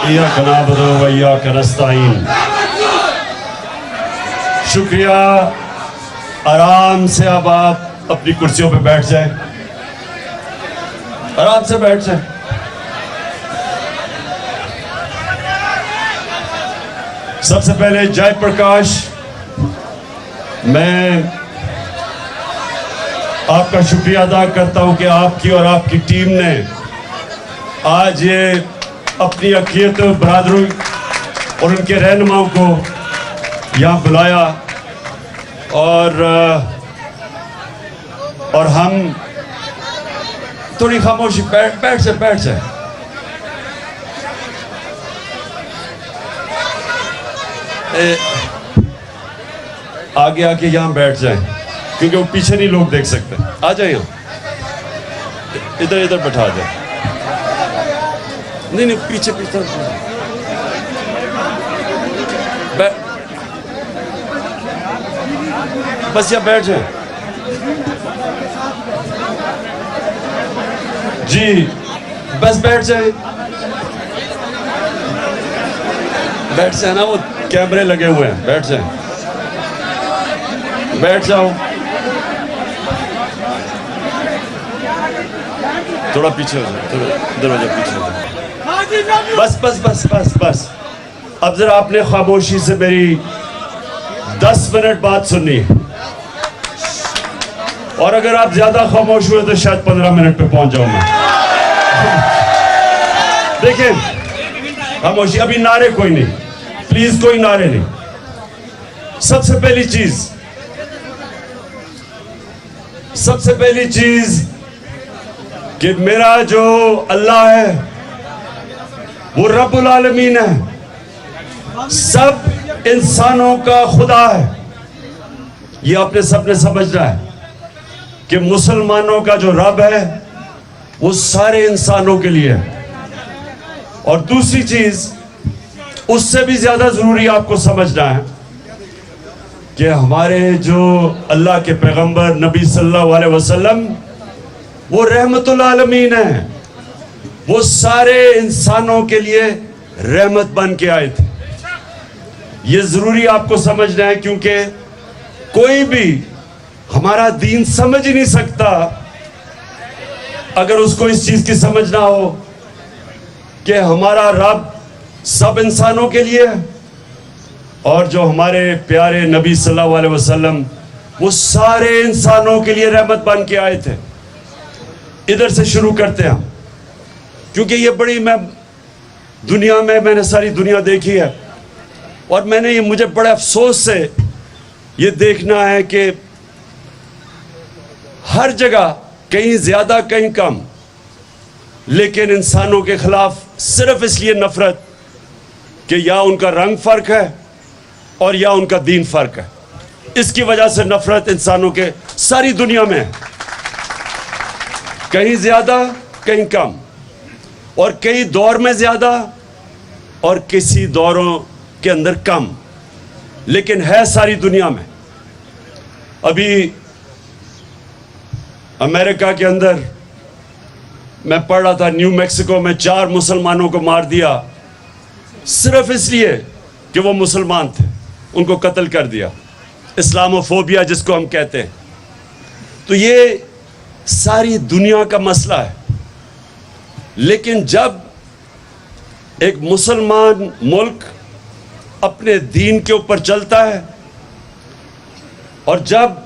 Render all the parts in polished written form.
इय्याका नअबुदु व इय्याका नस्तईन। शुक्रिया। आराम से अब आप अपनी कुर्सियों पे बैठ जाएं, आराम से बैठ जाएं। सबसे पहले जयप्रकाश, मैं आपका शुक्रिया अदा करता हूं कि आपकी और आपकी टीम ने आज ये अपनी अक़ीदत बरादरों और उनके रहनुमाओं को यहाँ बुलाया और हम थोड़ी खामोशी बैठ जाए। आगे आके यहाँ बैठ जाएं क्योंकि वो पीछे नहीं लोग देख सकते। आ जाए यहाँ, इधर बैठा जाए। नहीं पीछे बस यहाँ बैठ जाए जी, बस बैठ जाए ना, वो कैमरे लगे हुए हैं। बैठ जाए, बैठ जाओ। थोड़ा पीछे हो जाए, थोड़ा दरवाजा पीछे हो जाए। बस। अब जरा आपने खामोशी से मेरी 10 मिनट बात सुननी, और अगर आप ज्यादा खामोश हुए तो शायद 15 मिनट पे पहुंच जाऊं मैं। देखिए खामोशी, अभी नारे कोई नहीं, प्लीज कोई नारे नहीं। सबसे पहली चीज कि मेरा जो अल्लाह है वो रब्बुल आलमीन है, सब इंसानों का खुदा है। ये आपने सबने समझना है कि मुसलमानों का जो रब है वो सारे इंसानों के लिए है। और दूसरी चीज उससे भी ज्यादा जरूरी आपको समझना है कि हमारे जो अल्लाह के पैगंबर नबी सल्लल्लाहु अलैहि वसल्लम वो रहमतुल आलमीन है, वो सारे इंसानों के लिए रहमत बन के आए थे। ये जरूरी आपको समझना है क्योंकि कोई भी हमारा दीन समझ ही नहीं सकता अगर उसको इस चीज की समझ ना हो कि हमारा रब सब इंसानों के लिए है और जो हमारे प्यारे नबी सल्लल्लाहु अलैहि वसल्लम वो सारे इंसानों के लिए रहमत बन के आए थे। इधर से शुरू करते हैं क्योंकि ये बड़ी, दुनिया में मैंने सारी दुनिया देखी है और मुझे बड़े अफसोस से ये देखना है कि हर जगह कहीं ज्यादा कहीं कम, लेकिन इंसानों के खिलाफ सिर्फ इसलिए नफरत कि या उनका रंग फर्क है और या उनका दीन फर्क है। इसकी वजह से नफरत इंसानों के सारी दुनिया में है, कहीं ज्यादा कहीं कम, और कई दौर में ज्यादा और किसी दौरों के अंदर कम, लेकिन है सारी दुनिया में। अभी अमेरिका के अंदर मैं पढ़ रहा था, न्यू मैक्सिको में 4 मुसलमानों को मार दिया सिर्फ इसलिए कि वो मुसलमान थे, उनको कत्ल कर दिया। इस्लामोफोबिया जिसको हम कहते हैं। तो ये सारी दुनिया का मसला है। लेकिन जब एक मुसलमान मुल्क अपने दीन के ऊपर चलता है और जब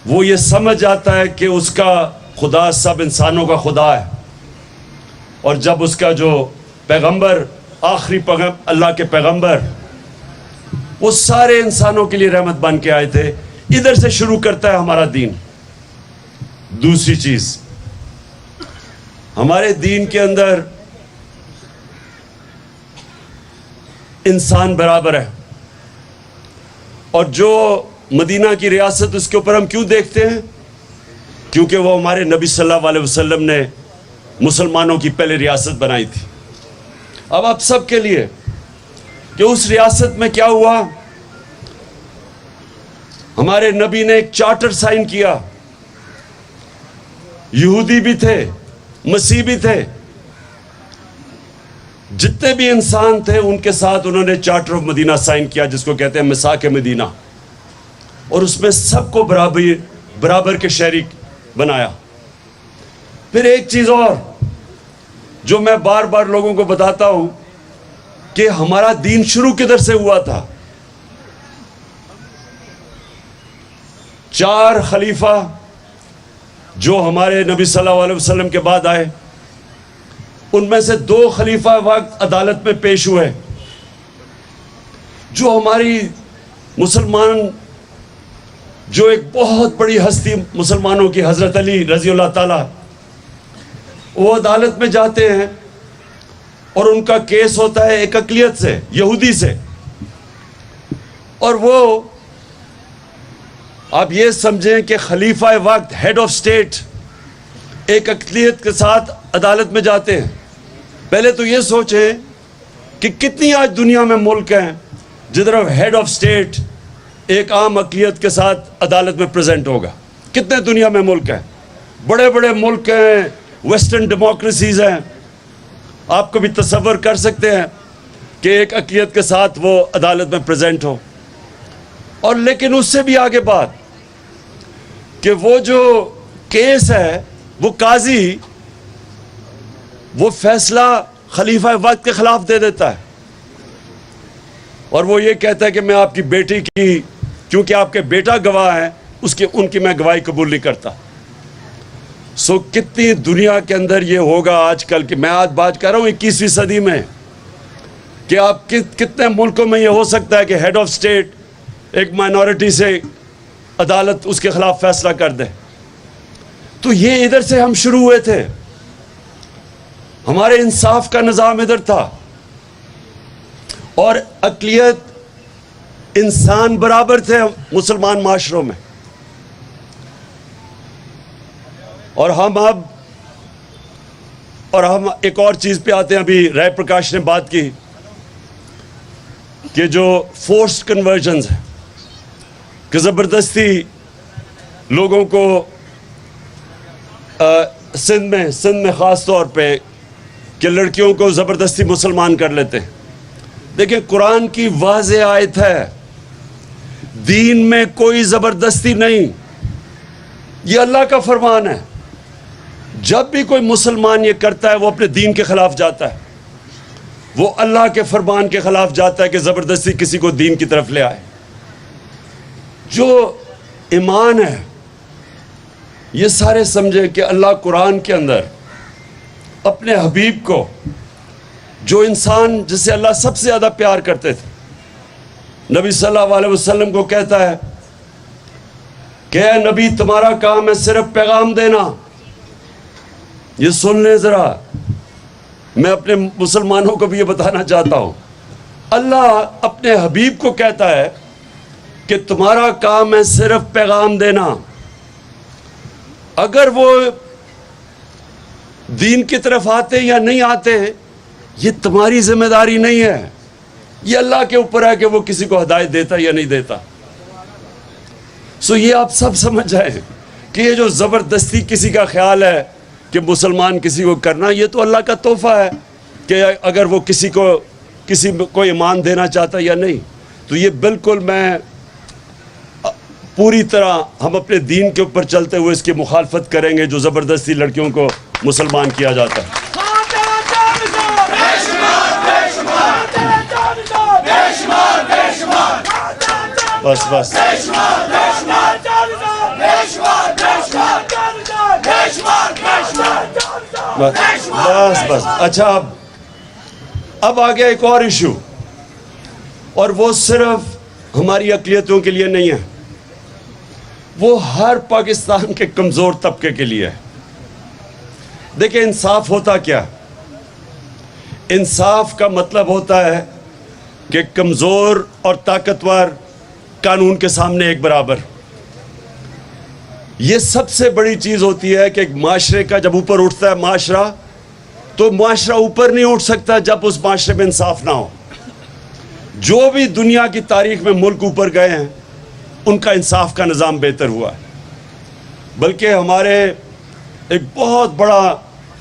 वो ये समझ आता है कि उसका खुदा सब इंसानों का खुदा है, और जब उसका जो पैगंबर, आखिरी अल्लाह के पैगंबर, वो सारे इंसानों के लिए रहमत बन के आए थे, इधर से शुरू करता है हमारा दीन। दूसरी चीज, हमारे दीन के अंदर इंसान बराबर है, और जो मदीना की रियासत उसके ऊपर हम क्यों देखते हैं? क्योंकि वो हमारे नबी सल्लल्लाहु अलैहि वसल्लम ने मुसलमानों की पहले रियासत बनाई थी। अब आप सब के लिए कि उस रियासत में क्या हुआ, हमारे नबी ने एक चार्टर साइन किया। यहूदी भी थे, मसीह भी थे, जितने भी इंसान थे उनके साथ उन्होंने चार्टर ऑफ मदीना साइन किया, जिसको कहते हैं मिसाक मदीना, और उसमें सबको बराबर के शरीक बनाया। फिर एक चीज और जो मैं बार बार लोगों को बताता हूं कि हमारा दीन शुरू किधर से हुआ था। 4 खलीफा जो हमारे नबी सल्लल्लाहु अलैहि वसल्लम के बाद आए, उनमें से 2 खलीफा वक्त अदालत में पेश हुए। जो हमारी मुसलमान, जो एक बहुत बड़ी हस्ती मुसलमानों की, हजरत अली रजी अल्लाह ताला, वो अदालत में जाते हैं और उनका केस होता है एक अक़लियत से, यहूदी से, और वो आप ये समझें कि खलीफा वक्त, हेड ऑफ स्टेट, एक अक़लियत के साथ अदालत में जाते हैं। पहले तो ये सोचें कि कितनी आज दुनिया में मुल्क हैं जिधर हेड ऑफ स्टेट एक आम अक़लियत के साथ अदालत में प्रेजेंट होगा। कितने दुनिया में मुल्क हैं, बड़े बड़े मुल्क हैं, वेस्टर्न डेमोक्रेसीज हैं। आप कभी तसव्वुर कर सकते हैं कि एक अक़लियत के साथ वो अदालत में प्रेजेंट हो। और लेकिन उससे भी आगे बात कि वो जो केस है, वो काजी वो फैसला खलीफा वक्त के खिलाफ दे देता है, और वो ये कहता है कि मैं आपकी बेटी की, क्योंकि आपके बेटा गवाह है, उनकी मैं गवाही कबूल नहीं करता। सो कितनी दुनिया के अंदर ये होगा आजकल कि मैं आज बात कर रहा हूँ 21वीं सदी में, कि आप कितने मुल्कों में ये हो सकता है कि हेड ऑफ स्टेट एक माइनॉरिटी से अदालत उसके खिलाफ फैसला कर दे। तो ये इधर से हम शुरू हुए थे, हमारे इंसाफ का निज़ाम इधर था, और अक़लियत, इंसान बराबर थे मुसलमान माशरों में। और हम एक और चीज़ पे आते हैं। अभी राय प्रकाश ने बात की कि जो फोर्स्ड कन्वर्जन्स है, कि ज़बरदस्ती लोगों को सिंध में ख़ास तौर पे कि लड़कियों को ज़बरदस्ती मुसलमान कर लेते हैं। देखिए, कुरान की वाज़े आयत है, दीन में कोई ज़बरदस्ती नहीं, ये अल्लाह का फरमान है। जब भी कोई मुसलमान ये करता है वो अपने दीन के ख़िलाफ़ जाता है, वो अल्लाह के फरमान के ख़िलाफ़ जाता है कि ज़बरदस्ती किसी को दीन की तरफ ले आए। जो ईमान है, ये सारे समझे कि अल्लाह कुरान के अंदर अपने हबीब को, जो इंसान जिसे अल्लाह सबसे ज़्यादा प्यार करते थे, नबी सल्लल्लाहु अलैहि वसल्लम को कहता है कि ऐ नबी, तुम्हारा काम है सिर्फ पैगाम देना। ये सुन लें ज़रा, मैं अपने मुसलमानों को भी ये बताना चाहता हूँ। अल्लाह अपने हबीब को कहता है कि तुम्हारा काम है सिर्फ पैगाम देना। अगर वो दीन की तरफ आते या नहीं आते, ये तुम्हारी जिम्मेदारी नहीं है, ये अल्लाह के ऊपर है कि वो किसी को हिदायत देता या नहीं देता। सो ये आप सब समझ जाए कि ये जो ज़बरदस्ती किसी का ख्याल है कि मुसलमान किसी को करना, ये तो अल्लाह का तोहफा है कि अगर वो किसी को ईमान देना चाहता या नहीं। तो ये बिल्कुल मैं पूरी तरह हम अपने दीन के ऊपर चलते हुए इसकी मुखालफत करेंगे जो ज़बरदस्ती लड़कियों को मुसलमान किया जाता है। बस बस बस बस। अच्छा, अब आ गया एक और इशू, और वो सिर्फ हमारी अक़लियतों के लिए नहीं है, वो हर पाकिस्तान के कमज़ोर तबके के लिए है। देखिए, इंसाफ होता क्या? इंसाफ का मतलब होता है कि कमज़ोर और ताकतवर कानून के सामने एक बराबर। ये सबसे बड़ी चीज़ होती है कि एक माशरे का जब ऊपर उठता है माशरा, तो माशरा ऊपर नहीं उठ सकता जब उस माशरे में इंसाफ ना हो। जो भी दुनिया की तारीख में मुल्क ऊपर गए हैं, उनका इंसाफ का निज़ाम बेहतर हुआ है। बल्कि हमारे एक बहुत बड़ा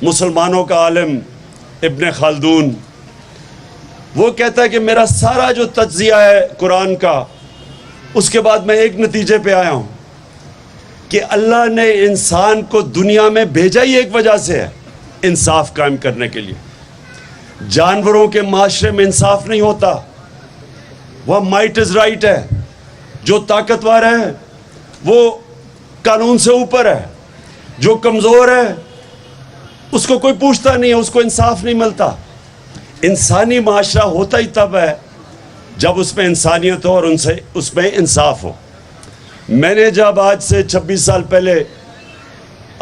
मुसलमानों का आलिम इब्न खालदून, वो कहता है कि मेरा सारा जो तज्जिया है कुरान का, उसके बाद मैं एक नतीजे पे आया हूँ कि अल्लाह ने इंसान को दुनिया में भेजा ही एक वजह से है, इंसाफ कायम करने के लिए। जानवरों के माशरे में इंसाफ नहीं होता, वह माइट इज राइट है, जो ताकतवर है वो कानून से ऊपर है, जो कमज़ोर है उसको कोई पूछता नहीं है, उसको इंसाफ नहीं मिलता। इंसानी माशरा होता ही तब है जब उसमें इंसानियत हो और उनसे उसमें इंसाफ हो। मैंने जब आज से 26 साल पहले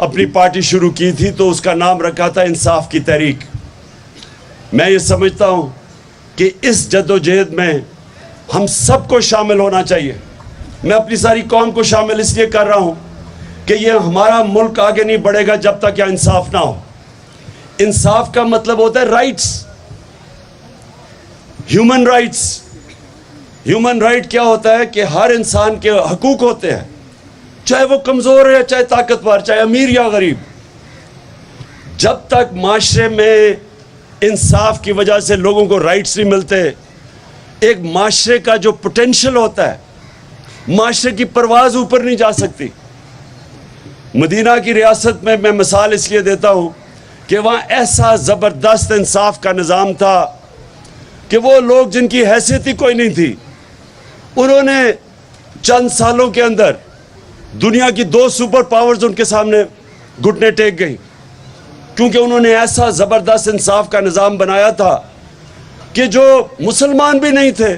अपनी पार्टी शुरू की थी तो उसका नाम रखा था इंसाफ की तहरीक। मैं ये समझता हूँ कि इस जद्दोजहद में हम सबको शामिल होना चाहिए। मैं अपनी सारी कौम को शामिल इसलिए कर रहा हूँ कि ये हमारा मुल्क आगे नहीं बढ़ेगा जब तक यहाँ इंसाफ ना हो। इंसाफ का मतलब होता है rights, human rights. Human right क्या होता है कि हर इंसान के हकूक होते हैं, चाहे वो कमज़ोर है, चाहे ताकतवर, चाहे अमीर या गरीब। जब तक माशरे में इंसाफ की वजह से लोगों को राइट्स नहीं मिलते, एक माशरे का जो पोटेंशियल होता है, माशरे की परवाज़ ऊपर नहीं जा सकती। मदीना की रियासत में मैं मिसाल इसलिए देता हूँ कि वहाँ ऐसा ज़बरदस्त इंसाफ का निज़ाम था कि वो लोग जिनकी हैसियत ही कोई नहीं थी, उन्होंने चंद सालों के अंदर दुनिया की 2 सुपर पावर्स उनके सामने घुटने टेक गई, क्योंकि उन्होंने ऐसा ज़बरदस्त इंसाफ का निज़ाम बनाया था कि जो मुसलमान भी नहीं थे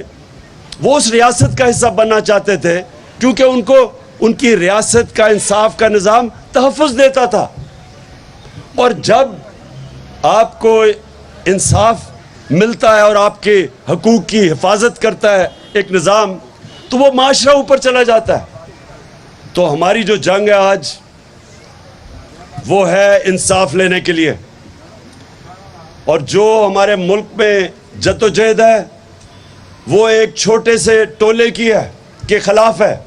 वो उस रियासत का हिस्सा बनना चाहते थे, क्योंकि उनको उनकी रियासत का इंसाफ का निज़ाम तहफ़्फ़ुज़ देता था। और जब आपको इंसाफ मिलता है और आपके हकूक़ की हिफाजत करता है एक निज़ाम, तो वो माशरा ऊपर चला जाता है। तो हमारी जो जंग है आज, वो है इंसाफ लेने के लिए। और जो हमारे मुल्क में जद्दोजहद है वो एक छोटे से टोले की है के ख़िलाफ़ है,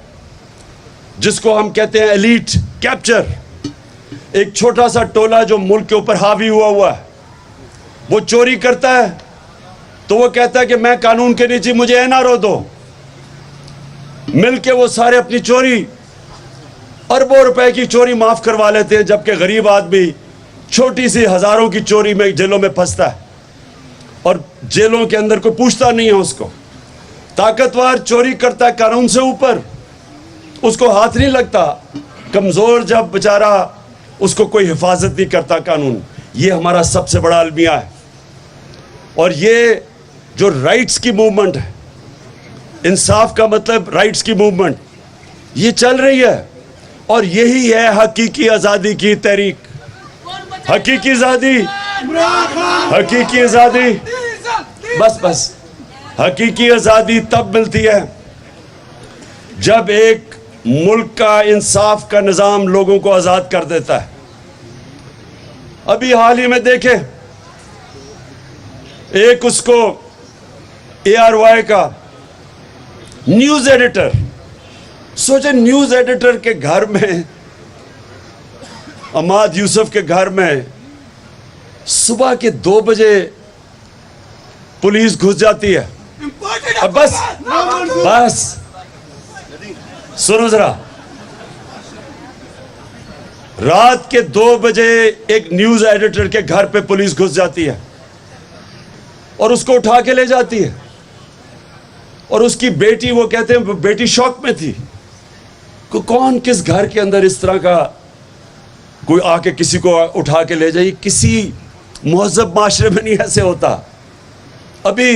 जिसको हम कहते हैं एलीट कैप्चर। एक छोटा सा टोला जो मुल्क के ऊपर हावी हुआ है, वो चोरी करता है तो वो कहता है कि मैं कानून के नीचे, मुझे एनआरओ दो। मिल के वो सारे अपनी चोरी, अरबों रुपए की चोरी माफ़ करवा लेते हैं, जबकि गरीब आदमी छोटी सी हज़ारों की चोरी में जेलों में फंसता है और जेलों के अंदर कोई पूछता नहीं है उसको। ताकतवर चोरी करता है कानून से ऊपर, उसको हाथ नहीं लगता। कमज़ोर जब बेचारा, उसको कोई हिफाजत नहीं करता कानून। ये हमारा सबसे बड़ा अलमिया है। और ये जो राइट्स की मूवमेंट है, इंसाफ का मतलब राइट्स की मूवमेंट, ये चल रही है। और यही है हकीकी आज़ादी की तहरीक। हकीकी आज़ादी, हकीकी आज़ादी, बस हकीकी आज़ादी तब मिलती है जब एक मुल्क का इंसाफ का निज़ाम लोगों को आज़ाद कर देता है। अभी हाल ही में देखें, एक उसको ARY का न्यूज़ एडिटर, सोचे न्यूज़ एडिटर के घर में, अमाद यूसुफ के घर में सुबह के 2 बजे पुलिस घुस जाती है। अब बस सुनो जरा, रात के 2 बजे एक न्यूज़ एडिटर के घर पे पुलिस घुस जाती है और उसको उठा के ले जाती है। और उसकी बेटी, वो कहते हैं बेटी शौक में थी कि कौन किस घर के अंदर इस तरह का कोई आके किसी को उठा के ले जाए। किसी मुहज़्ज़ब माशरे में नहीं ऐसे होता। अभी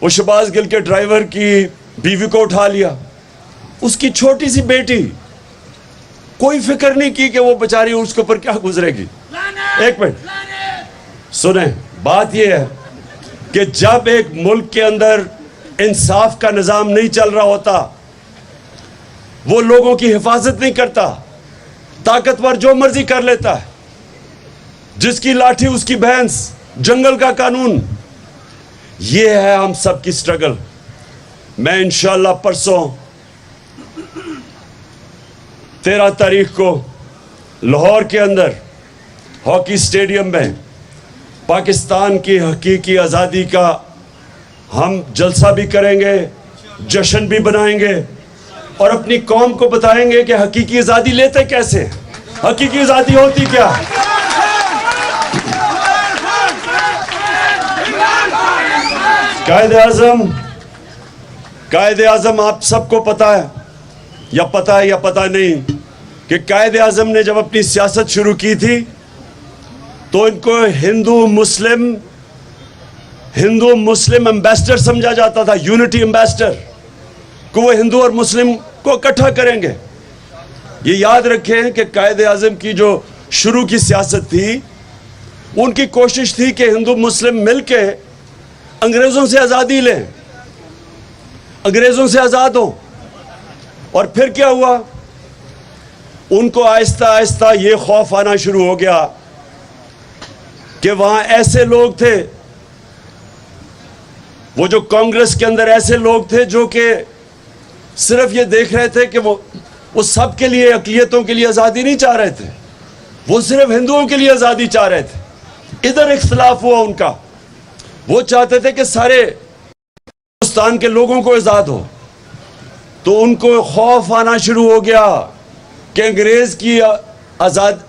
वो शहबाज गिल के ड्राइवर की बीवी को उठा लिया, उसकी छोटी सी बेटी, कोई फिक्र नहीं की कि वो बेचारी उसके ऊपर क्या गुजरेगी। एक मिनट सुने, बात यह है कि जब एक मुल्क के अंदर इंसाफ का निज़ाम नहीं चल रहा होता, वो लोगों की हिफाजत नहीं करता, ताकतवर जो मर्जी कर लेता है, जिसकी लाठी उसकी भैंस, जंगल का कानून। ये है हम सब की स्ट्रगल। मैं इंशाअल्लाह परसों 13 तारीख को लाहौर के अंदर हॉकी स्टेडियम में पाकिस्तान की हकीकी आज़ादी का हम जलसा भी करेंगे, जश्न भी बनाएंगे और अपनी कौम को बताएंगे कि हकीकी आज़ादी लेते कैसे, हकीकी आज़ादी होती क्या। कायदे आज़म आप सबको पता है या पता नहीं कि कायदे आज़म ने जब अपनी सियासत शुरू की थी तो इनको हिंदू मुस्लिम एम्बेसडर समझा जाता था, यूनिटी एम्बेसडर को वो हिंदू और मुस्लिम को इकट्ठा करेंगे। ये याद रखें कि कायदे आज़म की जो शुरू की सियासत थी, उनकी कोशिश थी कि हिंदू मुस्लिम मिलके अंग्रेज़ों से आज़ादी लें, अंग्रेज़ों से आज़ाद हों। और फिर क्या हुआ, उनको आहिस्ता आहिस्ता ये खौफ आना शुरू हो गया कि वहाँ ऐसे लोग थे, वो जो कांग्रेस के अंदर ऐसे लोग थे जो कि सिर्फ ये देख रहे थे कि वो सब के लिए, अक़लियतों के लिए आज़ादी नहीं चाह रहे थे, वो सिर्फ हिंदुओं के लिए आज़ादी चाह रहे थे। इधर इख्तिलाफ हुआ उनका, वो चाहते थे कि सारे हिंदुस्तान के लोगों को आज़ाद हो। तो उनको खौफ आना शुरू हो गया कि अंग्रेज़ की आज़ाद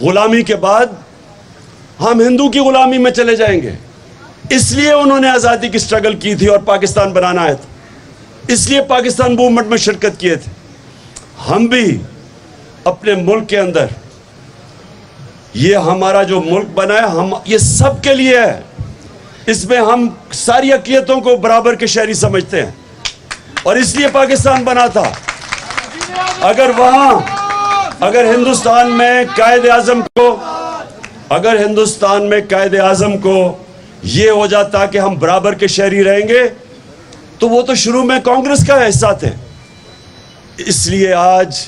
गुलामी के बाद हम हिंदू की गुलामी में चले जाएंगे। इसलिए उन्होंने आज़ादी की स्ट्रगल की थी और पाकिस्तान बनाना है, इसलिए पाकिस्तान मूवमेंट में शिरकत किए थे। हम भी अपने मुल्क के अंदर, ये हमारा जो मुल्क बना है, हम ये सब के लिए है, इसमें हम सारी अक़लियतों को बराबर के शहरी समझते हैं और इसलिए पाकिस्तान बना था। अगर हिंदुस्तान में कायदे आज़म को ये हो जाता कि हम बराबर के शहरी रहेंगे, तो वो तो शुरू में कांग्रेस का हिस्सा थे। इसलिए आज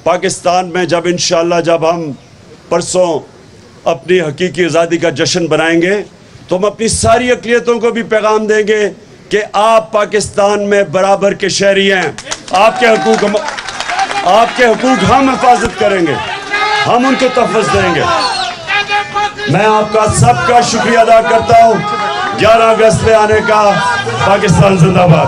पाकिस्तान में जब इंशाअल्लाह जब हम परसों अपनी हकीकी आज़ादी का जश्न बनाएंगे, तो हम अपनी सारी अक़लियतों को भी पैगाम देंगे कि आप पाकिस्तान में बराबर के शहरी हैं, आपके हकूक़ हम हिफाजत करेंगे, हम उनको तहफ़्फ़ुज़ देंगे। मैं आपका सबका शुक्रिया अदा करता हूँ 11 अगस्त में आने का। पाकिस्तान जिंदाबाद।